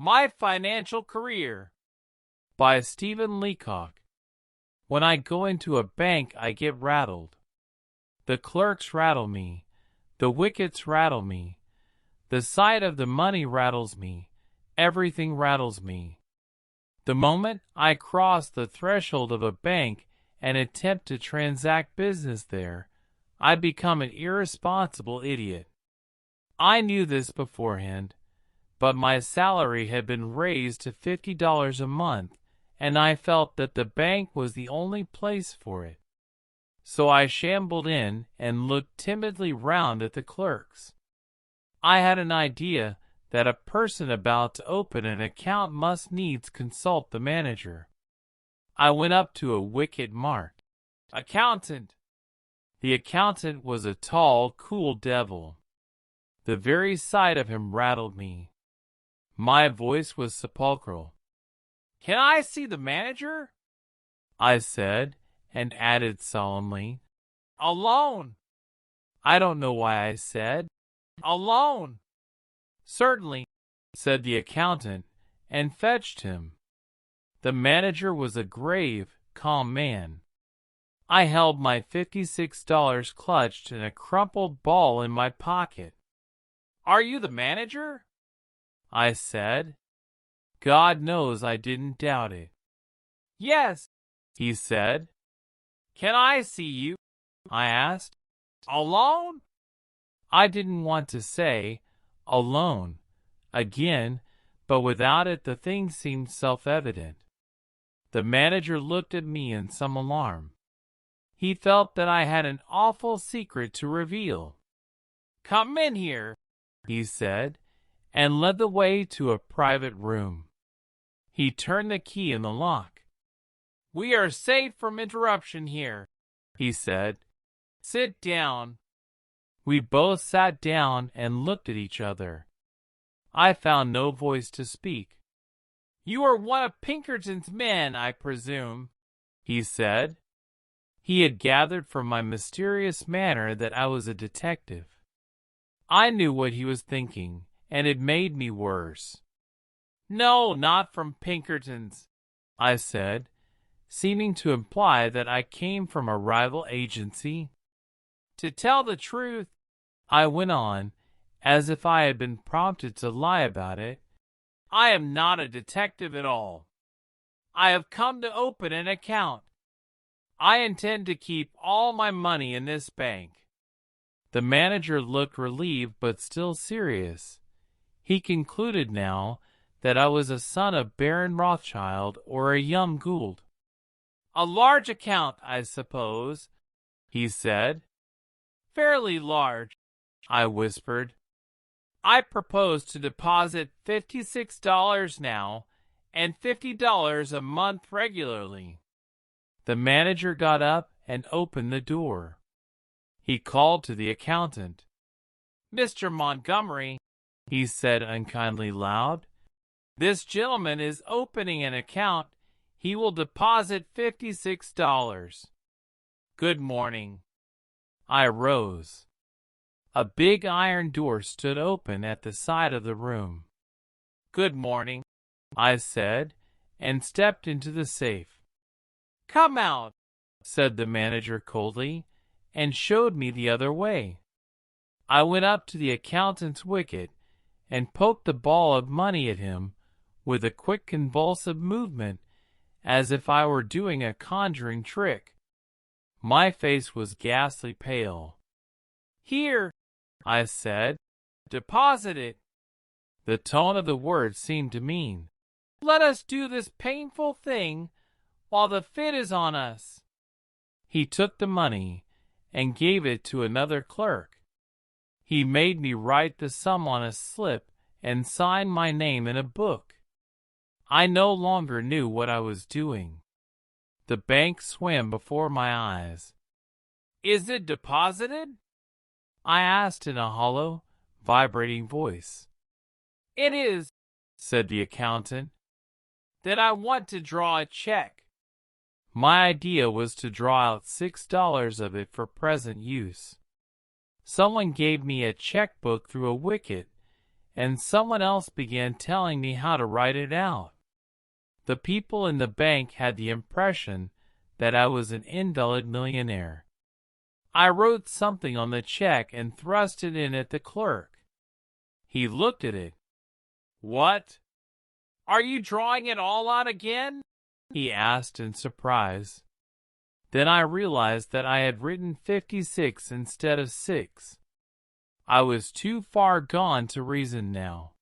My Financial Career by Stephen Leacock. When I go into a bank, I get rattled. The clerks rattle me. The wickets rattle me. The sight of the money rattles me. Everything rattles me. The moment I cross the threshold of a bank and attempt to transact business there, I become an irresponsible idiot. I knew this beforehand, but my salary had been raised to $50 a month, and I felt that the bank was the only place for it. So I shambled in and looked timidly round at the clerks. I had an idea that a person about to open an account must needs consult the manager. I went up to a wicket marked "Accountant." The accountant was a tall, cool devil. The very sight of him rattled me. My voice was sepulchral. "Can I see the manager?" I said, and added solemnly, "Alone." I don't know why I said, "Alone." "Certainly," said the accountant, and fetched him. The manager was a grave, calm man. I held my $56 clutched in a crumpled ball in my pocket. "Are you the manager?" I said. God knows I didn't doubt it. "Yes," he said. "Can I see you?" I asked. "Alone?" I didn't want to say "alone" again, but without it the thing seemed self-evident. The manager looked at me in some alarm. He felt that I had an awful secret to reveal. "Come in here," he said, and led the way to a private room. He turned the key in the lock. "We are safe from interruption here," he said. "Sit down." We both sat down and looked at each other. I found no voice to speak. "You are one of Pinkerton's men, I presume," he said. He had gathered from my mysterious manner that I was a detective. I knew what he was thinking, and it made me worse. "No, not from Pinkerton's," I said, seeming to imply that I came from a rival agency. "To tell the truth," I went on, as if I had been prompted to lie about it, "I am not a detective at all. I have come to open an account. I intend to keep all my money in this bank." The manager looked relieved but still serious. He concluded now that I was a son of Baron Rothschild or a young Gould. "A large account, I suppose," he said. "Fairly large," I whispered. "I propose to deposit $56 now and $50 a month regularly." The manager got up and opened the door. He called to the accountant. "Mr. Montgomery," he said unkindly loud, "this gentleman is opening an account. He will deposit $56. Good morning." I rose. A big iron door stood open at the side of the room. "Good morning," I said, and stepped into the safe. "Come out," said the manager coldly, and showed me the other way. I went up to the accountant's wicket and poked the ball of money at him with a quick convulsive movement, as if I were doing a conjuring trick. My face was ghastly pale. "Here," I said, "deposit it." The tone of the words seemed to mean, "Let us do this painful thing while the fit is on us." He took the money and gave it to another clerk. He made me write the sum on a slip and sign my name in a book. I no longer knew what I was doing. The bank swam before my eyes. "Is it deposited?" I asked in a hollow, vibrating voice. "It is," said the accountant. "Then I want to draw a check." My idea was to draw out $6 of it for present use. Someone gave me a checkbook through a wicket, and someone else began telling me how to write it out. The people in the bank had the impression that I was an invalid millionaire. I wrote something on the check and thrust it in at the clerk. He looked at it. "What? Are you drawing it all out again?" he asked in surprise. Then I realized that I had written 56 instead of 6. I was too far gone to reason now.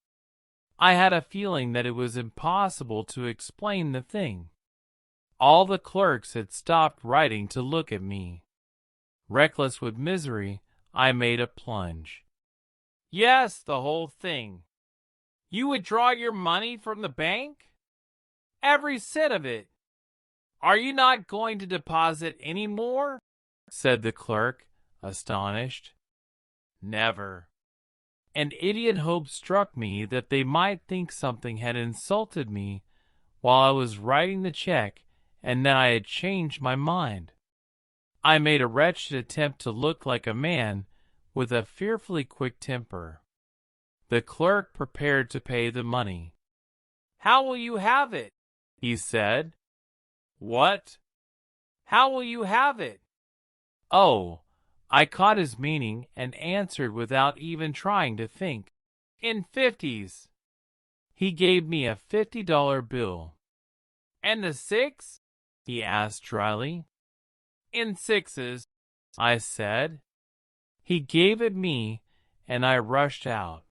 I had a feeling that it was impossible to explain the thing. All the clerks had stopped writing to look at me. Reckless with misery, I made a plunge. "Yes, the whole thing. You would draw your money from the bank? Every cent of it. Are you not going to deposit any more?" said the clerk, astonished. "Never." An idiot hope struck me that they might think something had insulted me while I was writing the check and that I had changed my mind. I made a wretched attempt to look like a man with a fearfully quick temper. The clerk prepared to pay the money. "How will you have it?" he said. "What? How will you have it?" Oh, I caught his meaning and answered without even trying to think. "In 50s. He gave me a $50 bill. "And the 6? he asked dryly. "In 6s, I said. He gave it me, and I rushed out.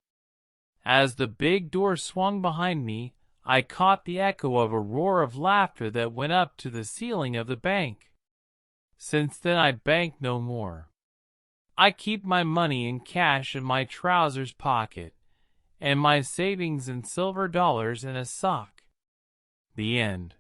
As the big door swung behind me, I caught the echo of a roar of laughter that went up to the ceiling of the bank. Since then I bank no more. I keep my money in cash in my trousers pocket, and my savings in silver dollars in a sock. The end.